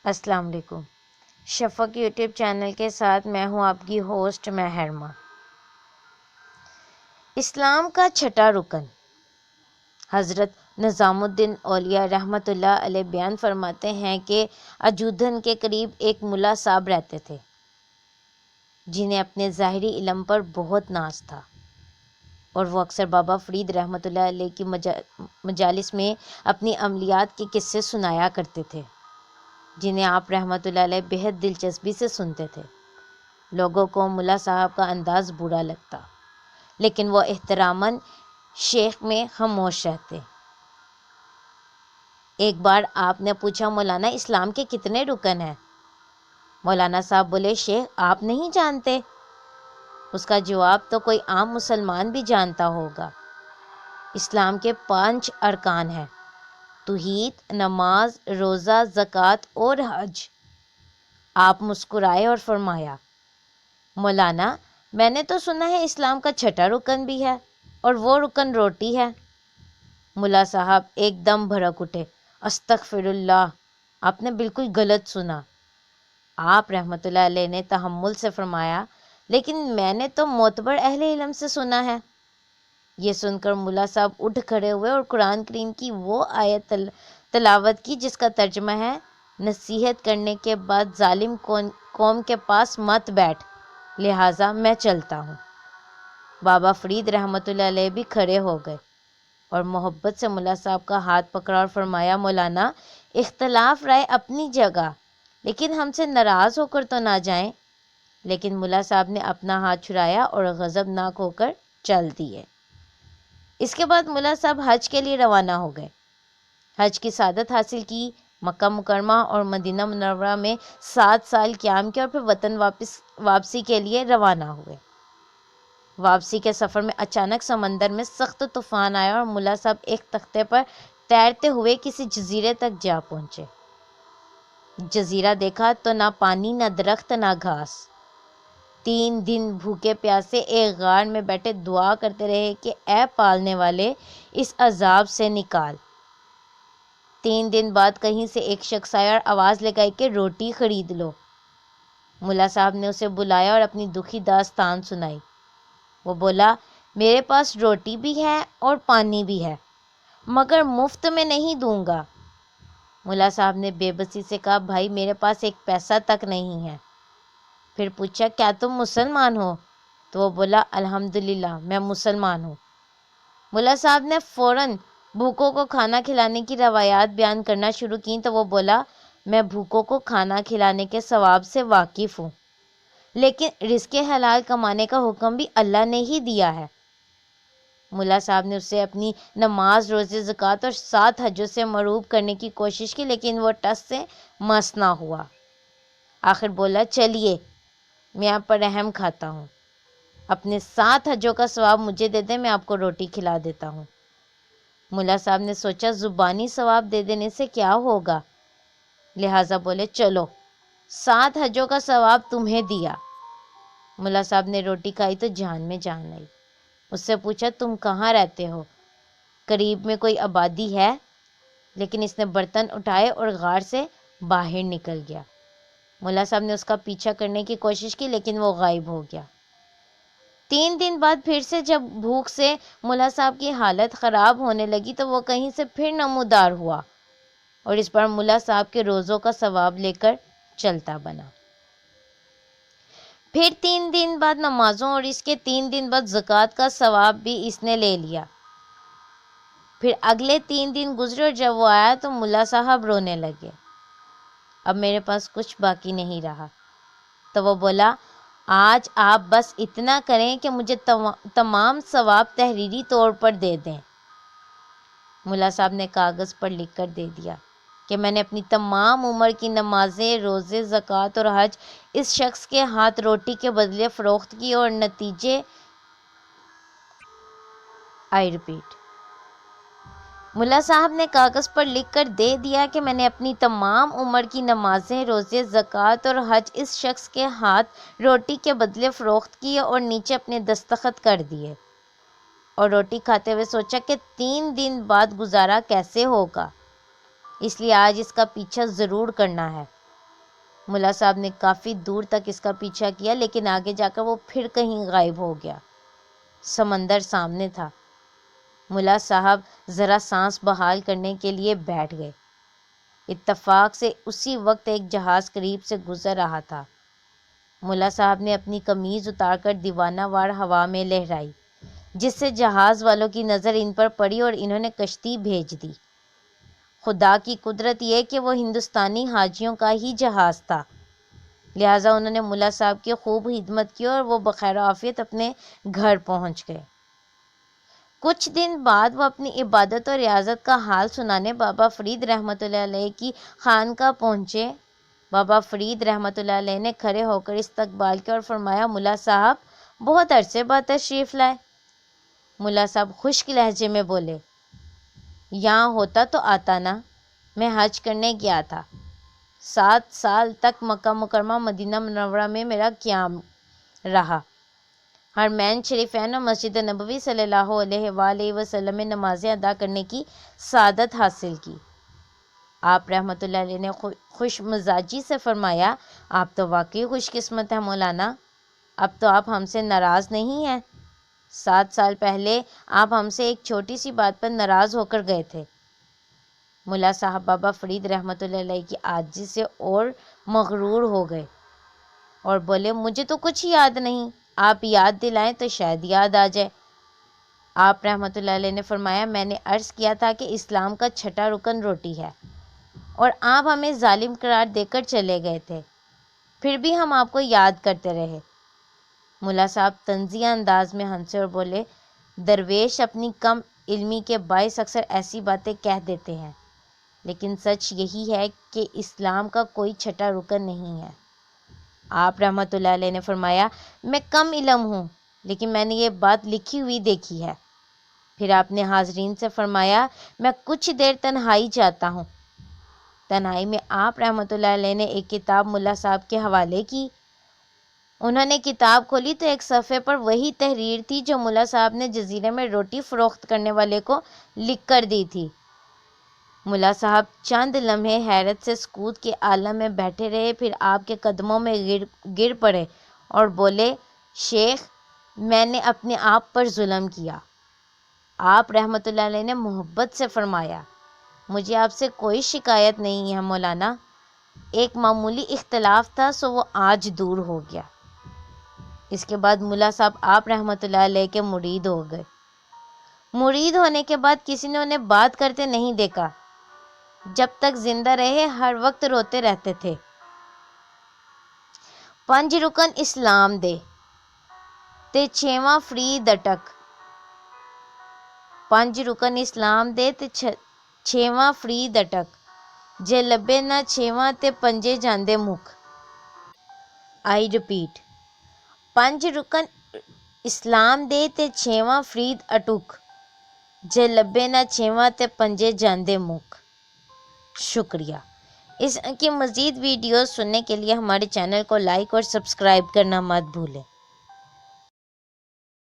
السلام علیکم۔ شفق YouTube channel کے ساتھ میں ہوں آپ کی ہوسٹ محرمہ۔ اسلام کا چھٹا رکن حضرت نظام الدین اولیاء رحمۃ اللہ علیہ بیان فرماتے ہیں کہ اجودھن کے قریب ایک ملا صاحب رہتے تھے جنہیں اپنے ظاہری علم پر بہت ناز تھا، اور وہ اکثر بابا فرید رحمۃ اللہ علیہ کی مجالس میں اپنی عملیات کے قصے سنایا کرتے تھے، جنہیں آپ رحمۃ اللہ علیہ بہت دلچسپی سے سنتے تھے۔ لوگوں کو ملا صاحب کا انداز برا لگتا، لیکن وہ احتراماً شیخ میں خاموش رہتے۔ ایک بار آپ نے پوچھا، مولانا اسلام کے کتنے رکن ہیں؟ مولانا صاحب بولے، شیخ آپ نہیں جانتے؟ اس کا جواب تو کوئی عام مسلمان بھی جانتا ہوگا۔ اسلام کے 5 ارکان ہیں: توحید، نماز، روزہ، زکوٰۃ اور حج۔ آپ مسکرائے اور فرمایا، مولانا میں نے تو سنا ہے اسلام کا چھٹا رکن بھی ہے، اور وہ رکن روٹی ہے۔ ملا صاحب ایک دم بھڑک اٹھے، استغفر اللہ، آپ نے بالکل غلط سنا۔ آپ رحمۃ اللہ علیہ نے تحمل سے فرمایا، لیکن میں نے تو معتبر اہل علم سے سنا ہے۔ یہ سن کر ملا صاحب اٹھ کھڑے ہوئے اور قرآن کریم کی وہ آیت تلاوت کی جس کا ترجمہ ہے، نصیحت کرنے کے بعد ظالم قوم کے پاس مت بیٹھ، لہٰذا میں چلتا ہوں۔ بابا فرید رحمۃ اللہ علیہ بھی کھڑے ہو گئے اور محبت سے ملا صاحب کا ہاتھ پکڑا اور فرمایا، مولانا اختلاف رائے اپنی جگہ، لیکن ہم سے ناراض ہو کر تو نہ جائیں۔ لیکن ملا صاحب نے اپنا ہاتھ چھڑایا اور غضبناک ہو کر چل دیے۔ اس کے بعد ملا صاحب حج کے لیے روانہ ہو گئے۔ حج کی سعادت حاصل کی، مکہ مکرمہ اور مدینہ منورہ میں 7 سال قیام کیا اور پھر وطن واپسی کے لیے روانہ ہوئے۔ واپسی کے سفر میں اچانک سمندر میں سخت طوفان آیا اور ملا صاحب ایک تختے پر تیرتے ہوئے کسی جزیرے تک جا پہنچے۔ جزیرہ دیکھا تو نہ پانی، نہ درخت، نہ گھاس۔ 3 دن بھوکے پیاسے ایک غار میں بیٹھے دعا کرتے رہے کہ اے پالنے والے، اس عذاب سے نکال۔ 3 دن بعد کہیں سے ایک شخص آیا اور آواز لگائی کہ روٹی خرید لو۔ ملا صاحب نے اسے بلایا اور اپنی دکھی داستان سنائی۔ وہ بولا، میرے پاس روٹی بھی ہے اور پانی بھی ہے، مگر مفت میں نہیں دوں گا۔ ملا صاحب نے بے بسی سے کہا، بھائی میرے پاس 1 پیسہ تک نہیں ہے۔ پھر پوچھا، کیا تم مسلمان ہو؟ تو وہ بولا، الحمدللہ میں مسلمان ہوں۔ ملا صاحب نے فوراً بھوکوں کو کھانا کھلانے کی روایات بیان کرنا شروع کی تو وہ بولا، میں بھوکوں کو کھانا کھلانے کے ثواب سے واقف ہوں، لیکن رزق حلال کمانے کا حکم بھی اللہ نے ہی دیا ہے۔ ملا صاحب نے اسے اپنی نماز، روزے، زکوٰۃ اور 7 حجوں سے مروب کرنے کی کوشش کی، لیکن وہ ٹس سے مس نہ ہوا۔ آخر بولا، چلیے میں آپ پر رحم کھاتا ہوں، اپنے 7 حجوں کا ثواب مجھے دے دیں، میں آپ کو روٹی کھلا دیتا ہوں۔ ملا صاحب نے سوچا، زبانی ثواب دے دینے سے کیا ہوگا، لہٰذا بولے، چلو 7 حجوں کا ثواب تمہیں دیا۔ ملا صاحب نے روٹی کھائی تو جان میں جان آئی۔ اس سے پوچھا، تم کہاں رہتے ہو؟ قریب میں کوئی آبادی ہے؟ لیکن اس نے برتن اٹھائے اور غار سے باہر نکل گیا۔ ملا صاحب نے اس کا پیچھا کرنے کی کوشش کی، لیکن وہ غائب ہو گیا۔ 3 دن بعد پھر سے جب بھوک سے ملا صاحب کی حالت خراب ہونے لگی تو وہ کہیں سے پھر نمودار ہوا اور اس بار ملا صاحب کے روزوں کا ثواب لے کر چلتا بنا۔ پھر 3 دن بعد نمازوں اور اس کے 3 دن بعد زکوٰۃ کا ثواب بھی اس نے لے لیا۔ پھر اگلے 3 دن گزرے اور جب وہ آیا تو ملا صاحب رونے لگے، اب میرے پاس کچھ باقی نہیں رہا۔ تو وہ بولا، آج آپ بس اتنا کریں کہ مجھے تمام ثواب تحریری طور پر دے دیں۔ ملا صاحب نے کاغذ پر لکھ کر دے دیا کہ میں نے اپنی تمام عمر کی نمازیں، روزے، زکوٰۃ اور حج اس شخص کے ہاتھ روٹی کے بدلے فروخت کی، اور نتیجے ملا صاحب نے کاغذ پر لکھ کر دے دیا کہ میں نے اپنی تمام عمر کی نمازیں، روزے، زکوٰۃ اور حج اس شخص کے ہاتھ روٹی کے بدلے فروخت کیے اور نیچے اپنے دستخط کر دیے، اور روٹی کھاتے ہوئے سوچا کہ 3 دن بعد گزارا کیسے ہوگا، اس لیے آج اس کا پیچھا ضرور کرنا ہے۔ ملا صاحب نے کافی دور تک اس کا پیچھا کیا، لیکن آگے جا کر وہ پھر کہیں غائب ہو گیا۔ سمندر سامنے تھا۔ ملا صاحب ذرا سانس بحال کرنے کے لیے بیٹھ گئے۔ اتفاق سے اسی وقت ایک جہاز قریب سے گزر رہا تھا۔ ملا صاحب نے اپنی قمیض اتار کر دیوانہ وار ہوا میں لہرائی، جس سے جہاز والوں کی نظر ان پر پڑی اور انہوں نے کشتی بھیج دی۔ خدا کی قدرت یہ کہ وہ ہندوستانی حاجیوں کا ہی جہاز تھا، لہٰذا انہوں نے ملا صاحب کی خوب خدمت کی اور وہ بخیر و عافیت اپنے گھر پہنچ گئے۔ کچھ دن بعد وہ اپنی عبادت اور ریاضت کا حال سنانے بابا فرید رحمۃ اللہ علیہ کی خانقاہ پہنچے۔ بابا فرید رحمۃ اللہ علیہ نے کھڑے ہو کر استقبال کیا اور فرمایا، ملا صاحب بہت عرصے بعد تشریف لائے۔ ملا صاحب خشک لہجے میں بولے، یہاں ہوتا تو آتا نا، میں حج کرنے گیا تھا۔ 7 سال تک مکہ مکرمہ مدینہ منورہ میں میرا قیام رہا۔ حرمین شریفین اور مسجد نبوی صلی اللہ علیہ وآلہ وسلم میں نمازیں ادا کرنے کی سعادت حاصل کی۔ آپ رحمۃ اللہ علیہ نے خوش مزاجی سے فرمایا، آپ تو واقعی خوش قسمت ہیں مولانا، اب تو آپ ہم سے ناراض نہیں ہیں۔ 7 سال پہلے آپ ہم سے ایک چھوٹی سی بات پر ناراض ہو کر گئے تھے۔ ملا صاحب بابا فرید رحمۃ اللہ علیہ کی عاجزی سے اور مغرور ہو گئے اور بولے، مجھے تو کچھ یاد نہیں، آپ یاد دلائیں تو شاید یاد آ جائے۔ آپ رحمۃ اللہ علیہ نے فرمایا، میں نے عرض کیا تھا کہ اسلام کا 6واں رکن روٹی ہے، اور آپ ہمیں ظالم قرار دے کر چلے گئے تھے، پھر بھی ہم آپ کو یاد کرتے رہے۔ ملا صاحب طنزیہ انداز میں ہنسے اور بولے، درویش اپنی کم علمی کے باعث اکثر ایسی باتیں کہہ دیتے ہیں، لیکن سچ یہی ہے کہ اسلام کا کوئی 6واں رکن نہیں ہے۔ آپ رحمۃ اللہ علیہ نے فرمایا، میں کم علم ہوں، لیکن میں نے یہ بات لکھی ہوئی دیکھی ہے۔ پھر آپ نے حاضرین سے فرمایا، میں کچھ دیر تنہائی چاہتا ہوں۔ تنہائی میں آپ رحمۃ اللہ علیہ نے ایک کتاب ملا صاحب کے حوالے کی۔ انہوں نے کتاب کھولی تو ایک صفحے پر وہی تحریر تھی جو ملا صاحب نے جزیرے میں روٹی فروخت کرنے والے کو لکھ کر دی تھی۔ ملا صاحب چند لمحے حیرت سے سکوت کے عالم میں بیٹھے رہے، پھر آپ کے قدموں میں گر پڑے اور بولے، شیخ، میں نے اپنے آپ پر ظلم کیا۔ آپ رحمۃ اللہ علیہ نے محبت سے فرمایا، مجھے آپ سے کوئی شکایت نہیں ہے مولانا، ایک معمولی اختلاف تھا سو وہ آج دور ہو گیا۔ اس کے بعد ملا صاحب آپ رحمۃ اللہ علیہ کے مرید ہو گئے۔ مرید ہونے کے بعد کسی نے انہیں بات کرتے نہیں دیکھا۔ جب تک زندہ رہے ہر وقت روتے رہتے تھے، 5 رکن اسلام دے تے 6واں فری دٹک، 5 رکن اسلام دے تے 6واں فری دٹک، جے لبے نہ 6واں تے پنجے جاندے مکھ۔ آئی ریپیٹ، 5 رکن اسلام دے تے 6واں فری اٹک، جے لبے نہ 6واں تے پنجے جاندے مکھ۔ شکریہ۔ اس کی مزید ویڈیوز سننے کے لیے ہمارے چینل کو لائک اور سبسکرائب کرنا مت بھولیں۔